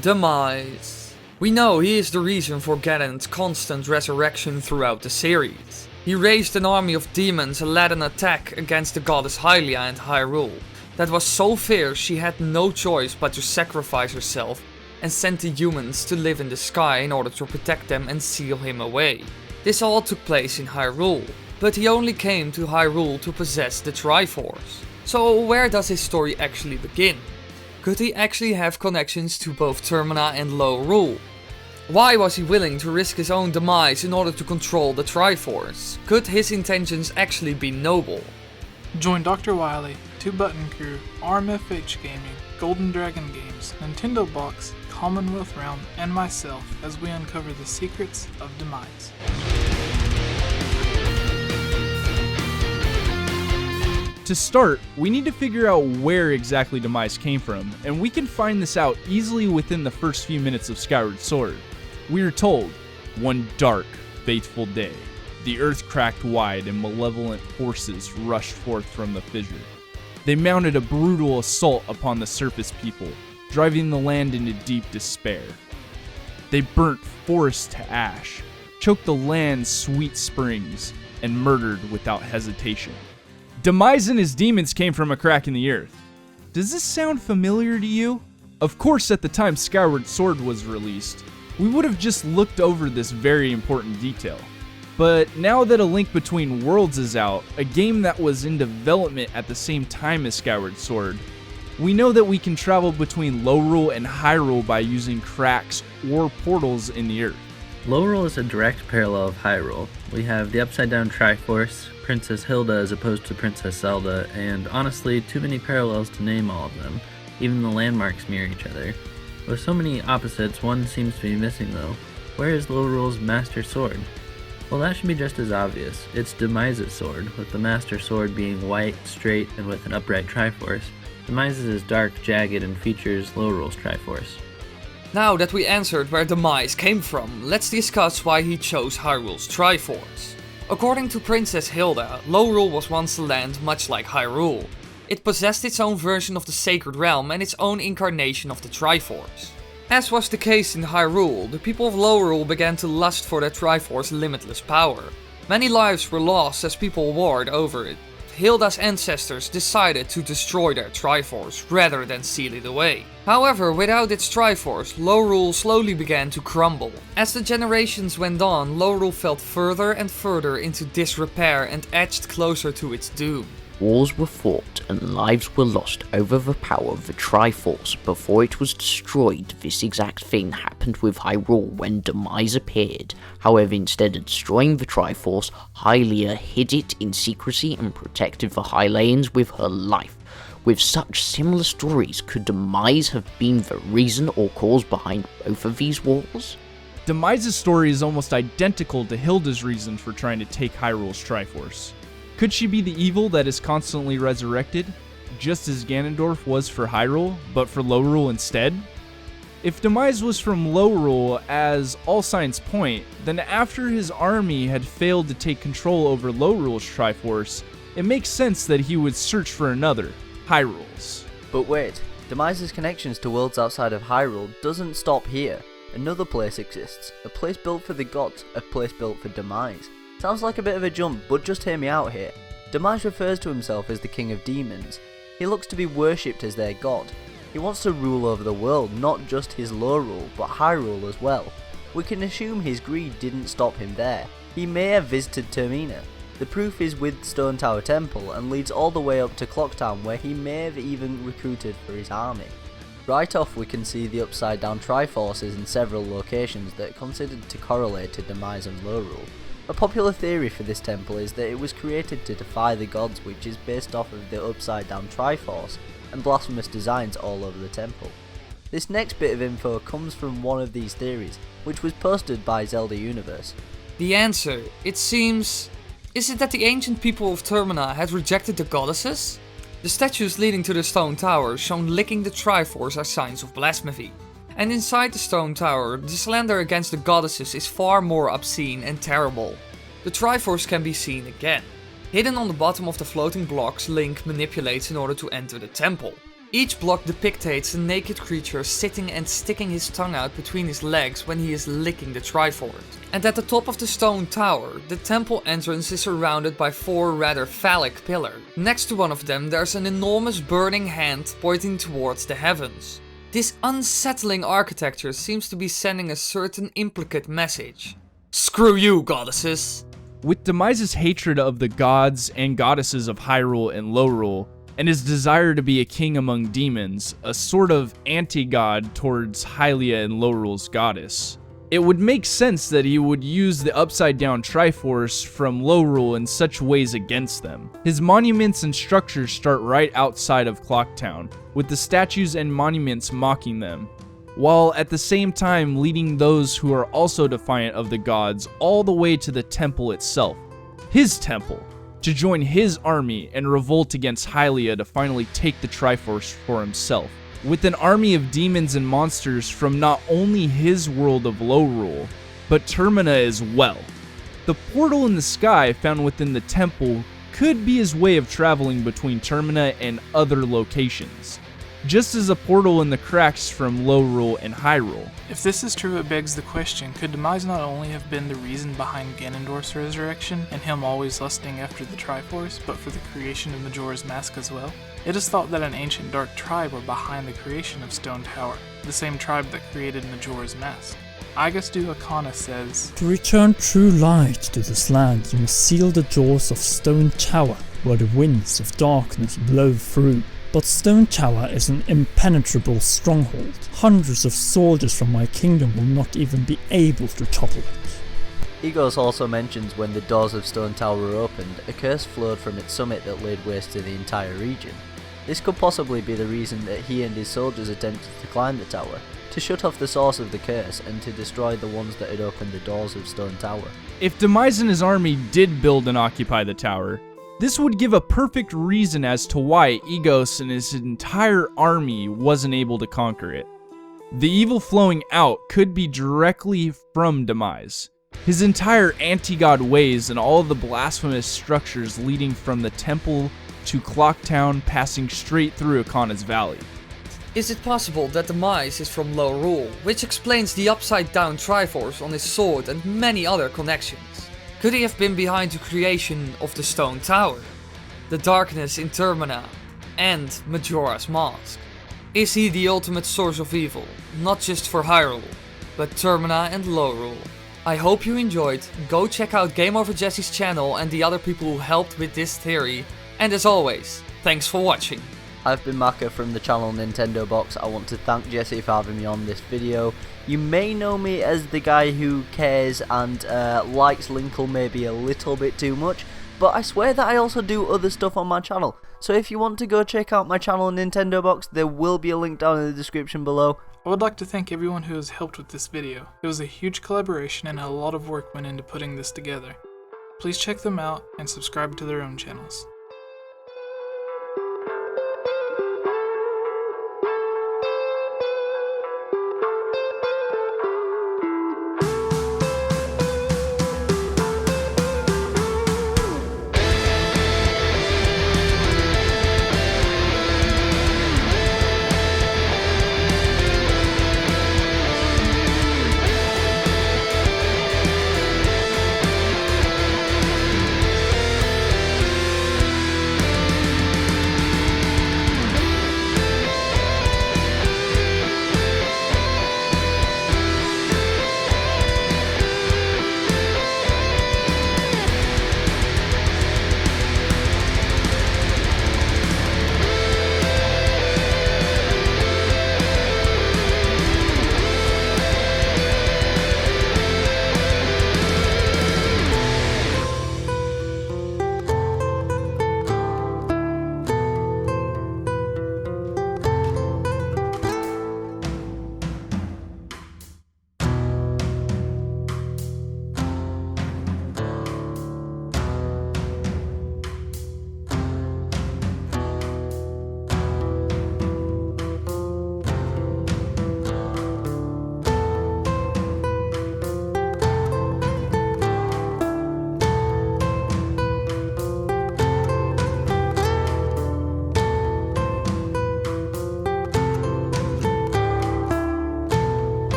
Demise. We know he is the reason for Ganon's constant resurrection throughout the series. He raised an army of demons and led an attack against the goddess Hylia and Hyrule that was so fierce she had no choice but to sacrifice herself and send the humans to live in the sky in order to protect them and seal him away. This all took place in Hyrule, but he only came to Hyrule to possess the Triforce. So where does his story actually begin? Could he actually have connections to both Termina and Lorule? Why was he willing to risk his own demise in order to control the Triforce? Could his intentions actually be noble? Join Dr. Wily, 2Button Crew, RMFH Gaming, Golden Dragon Games, Nintendo Box, Commonwealth Realm, and myself as we uncover the secrets of Demise. To start, we need to figure out where exactly Demise came from, and we can find this out easily within the first few minutes of Skyward Sword. We are told, one dark, fateful day, the earth cracked wide and malevolent forces rushed forth from the fissure. They mounted a brutal assault upon the surface people, driving the land into deep despair. They burnt forests to ash, choked the land's sweet springs, and murdered without hesitation. Demise and his demons came from a crack in the earth. Does this sound familiar to you? Of course, at the time Skyward Sword was released, we would have just looked over this very important detail. But now that A Link Between Worlds is out, a game that was in development at the same time as Skyward Sword, we know that we can travel between Lorule and Hyrule by using cracks or portals in the earth. Lorule is a direct parallel of Hyrule. We have the Upside Down Triforce, Princess Hilda as opposed to Princess Zelda, and honestly, too many parallels to name all of them. Even the landmarks mirror each other. With so many opposites, one seems to be missing though. Where is Lorule's Master Sword? Well, that should be just as obvious. It's Demise's sword, with the Master Sword being white, straight, and with an upright Triforce. Demise's is dark, jagged, and features Lorule's Triforce. Now that we answered where Demise came from, let's discuss why he chose Hyrule's Triforce. According to Princess Hilda, Lorule was once a land much like Hyrule. It possessed its own version of the Sacred Realm and its own incarnation of the Triforce. As was the case in Hyrule, the people of Lorule began to lust for their Triforce's limitless power. Many lives were lost as people warred over it. Hilda's ancestors decided to destroy their Triforce rather than seal it away. However, without its Triforce, Lorule slowly began to crumble. As the generations went on, Lorule fell further and further into disrepair and edged closer to its doom. Wars were fought and lives were lost over the power of the Triforce before it was destroyed. This exact thing happened with Hyrule when Demise appeared. However, instead of destroying the Triforce, Hylia hid it in secrecy and protected the Hylians with her life. With such similar stories, could Demise have been the reason or cause behind both of these wars? Demise's story is almost identical to Hilda's reason for trying to take Hyrule's Triforce. Could she be the evil that is constantly resurrected, just as Ganondorf was for Hyrule, but for Lorule instead? If Demise was from Lorule, as all signs point, then after his army had failed to take control over Lorule's Triforce, it makes sense that he would search for another, Hyrule's. But wait, Demise's connections to worlds outside of Hyrule doesn't stop here. Another place exists, a place built for the gods, a place built for Demise. Sounds like a bit of a jump, but just hear me out here. Demise refers to himself as the king of demons. He looks to be worshipped as their god. He wants to rule over the world, not just his Lorule, but Hyrule as well. We can assume his greed didn't stop him there. He may have visited Termina. The proof is with Stone Tower Temple and leads all the way up to Clocktown, where he may have even recruited for his army. Right off we can see the upside down Triforces in several locations that are considered to correlate to Demise and Lorule. A popular theory for this temple is that it was created to defy the gods, which is based off of the upside down Triforce and blasphemous designs all over the temple. This next bit of info comes from one of these theories, which was posted by Zelda Universe. The answer, it seems, is it that the ancient people of Termina had rejected the goddesses? The statues leading to the stone tower shown licking the Triforce are signs of blasphemy. And inside the stone tower, the slander against the goddesses is far more obscene and terrible. The Triforce can be seen again. Hidden on the bottom of the floating blocks Link manipulates in order to enter the temple. Each block depicts a naked creature sitting and sticking his tongue out between his legs when he is licking the Triforce. And at the top of the stone tower, the temple entrance is surrounded by 4 rather phallic pillars. Next to one of them there's an enormous burning hand pointing towards the heavens. This unsettling architecture seems to be sending a certain implicit message. Screw you, goddesses! With Demise's hatred of the gods and goddesses of Hyrule and Lorule, and his desire to be a king among demons, a sort of anti-god towards Hylia and Lorule's goddess, it would make sense that he would use the upside-down Triforce from Lorule in such ways against them. His monuments and structures start right outside of Clocktown, with the statues and monuments mocking them, while at the same time leading those who are also defiant of the gods all the way to the temple itself, his temple, to join his army and revolt against Hylia to finally take the Triforce for himself, with an army of demons and monsters from not only his world of Lorule, but Termina as well. The portal in the sky found within the temple could be his way of traveling between Termina and other locations, just as a portal in the cracks from Lorule and Hyrule. If this is true, it begs the question, could Demise not only have been the reason behind Ganondorf's resurrection and him always lusting after the Triforce, but for the creation of Majora's Mask as well? It is thought that an ancient dark tribe were behind the creation of Stone Tower, the same tribe that created Majora's Mask. Agastu Akana says, To return true light to this land, you must seal the doors of Stone Tower, where the winds of darkness blow through. But Stone Tower is an impenetrable stronghold. Hundreds of soldiers from my kingdom will not even be able to topple it. Egos also mentions when the doors of Stone Tower were opened, a curse flowed from its summit that laid waste to the entire region. This could possibly be the reason that he and his soldiers attempted to climb the tower, to shut off the source of the curse and to destroy the ones that had opened the doors of Stone Tower. If Demise and his army did build and occupy the tower, this would give a perfect reason as to why Egos and his entire army wasn't able to conquer it. The evil flowing out could be directly from Demise. His entire anti-god ways and all of the blasphemous structures leading from the temple to Clocktown, passing straight through Akana's Valley. Is it possible that Demise is from Lorule, which explains the upside-down Triforce on his sword and many other connections? Could he have been behind the creation of the Stone Tower, the darkness in Termina, and Majora's Mask? Is he the ultimate source of evil, not just for Hyrule, but Termina and Lorule? I hope you enjoyed. Go check out Game Over Jesse's channel and the other people who helped with this theory. And as always, thanks for watching. I've been Maka from the channel Nintendo Box. I want to thank Jesse for having me on this video. You may know me as the guy who cares and likes Linkle maybe a little bit too much, but I swear that I also do other stuff on my channel. So if you want to go check out my channel Nintendo Box, there will be a link down in the description below. I would like to thank everyone who has helped with this video. It was a huge collaboration and a lot of work went into putting this together. Please check them out and subscribe to their own channels.